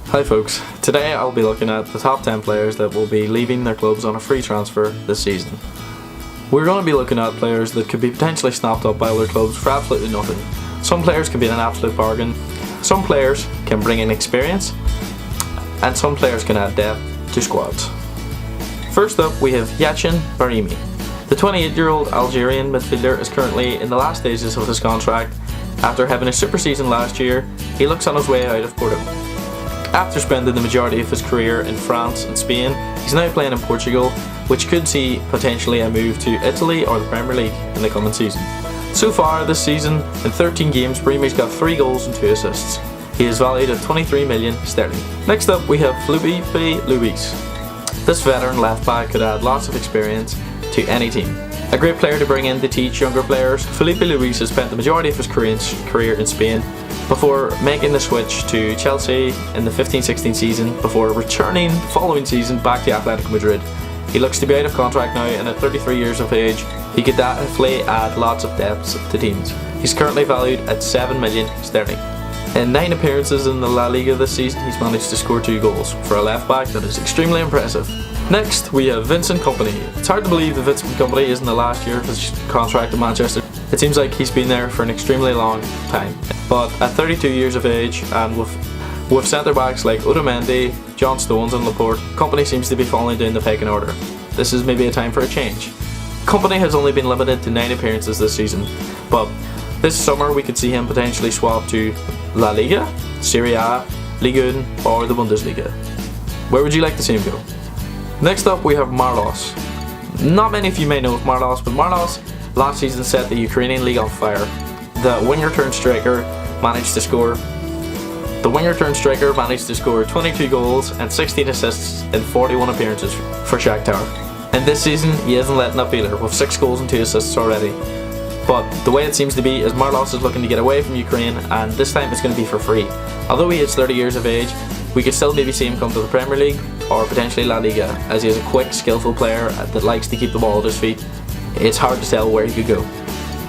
Hi folks, today I'll be looking at the top 10 players that will be leaving their clubs on a free transfer this season. We're going to be looking at players that could be potentially snapped up by other clubs for absolutely nothing. Some players can be an absolute bargain, some players can bring in experience, and some players can add depth to squads. First up we have Yacine Brahimi. The 28-year-old Algerian midfielder is currently in the last stages of his contract. After having a super season last year, he looks on his way out of Porto. After spending the majority of his career in France and Spain, he's now playing in Portugal, which could see potentially a move to Italy or the Premier League in the coming season. So far this season, in 13 games, Brahimi's got 3 goals and 2 assists. He is valued at 23 million sterling. Next up we have Felipe Luis. This veteran left back could add lots of experience to any team. A great player to bring in to teach younger players, Felipe Luis has spent the majority of his career in Spain before making the switch to Chelsea in the 15-16 season before returning the following season back to Atletico Madrid. He looks to be out of contract now, and at 33 years of age he could definitely add lots of depth to teams. He's currently valued at 7 million sterling. In 9 appearances in the La Liga this season he's managed to score 2 goals. For a left back, that is extremely impressive. Next we have Vincent Kompany. It's hard to believe that Vincent Kompany is in the last year of his contract at Manchester. It seems like he's been there for an extremely long time. But at 32 years of age and with centre backs like Otamendi, John Stones and Laporte, Kompany seems to be falling down the pecking order. This is maybe a time for a change. Kompany has only been limited to 9 appearances this season, but this summer we could see him potentially swap to La Liga, Serie A, Ligue 1 or the Bundesliga. Where would you like to see him go? Next up we have Marlos. Not many of you may know of Marlos, but Marlos last season set the Ukrainian league on fire. The winger turned striker managed to score 22 goals and 16 assists in 41 appearances for Shakhtar. And this season he isn't letting up either, with 6 goals and 2 assists already. But the way it seems to be is Marlos is looking to get away from Ukraine, and this time it's going to be for free. Although he is 30 years of age, we could still maybe see him come to the Premier League or potentially La Liga, as he is a quick, skillful player that likes to keep the ball at his feet. It's hard to tell where he could go.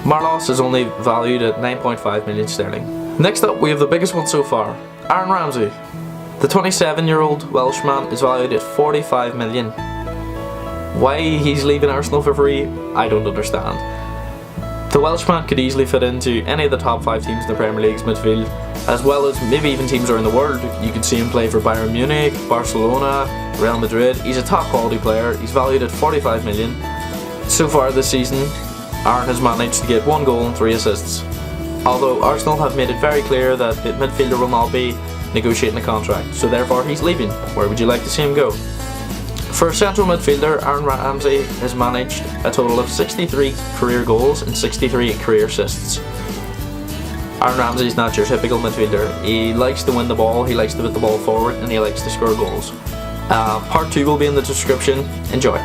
Marlos is only valued at 9.5 million sterling. Next up we have the biggest one so far, Aaron Ramsey. The 27-year-old Welshman is valued at 45 million. Why he's leaving Arsenal for free, I don't understand. The Welshman could easily fit into any of the top 5 teams in the Premier League's midfield, as well as maybe even teams around the world. You could see him play for Bayern Munich, Barcelona, Real Madrid. He's a top quality player. He's valued at 45 million. So far this season, Aaron has managed to get 1 goal and 3 assists. Although Arsenal have made it very clear that the midfielder will not be negotiating a contract, so therefore he's leaving. Where would you like to see him go? For a central midfielder, Aaron Ramsey has managed a total of 63 career goals and 63 career assists. Aaron Ramsey is not your typical midfielder. He likes to win the ball, he likes to put the ball forward, and he likes to score goals. Part 2 will be in the description. Enjoy.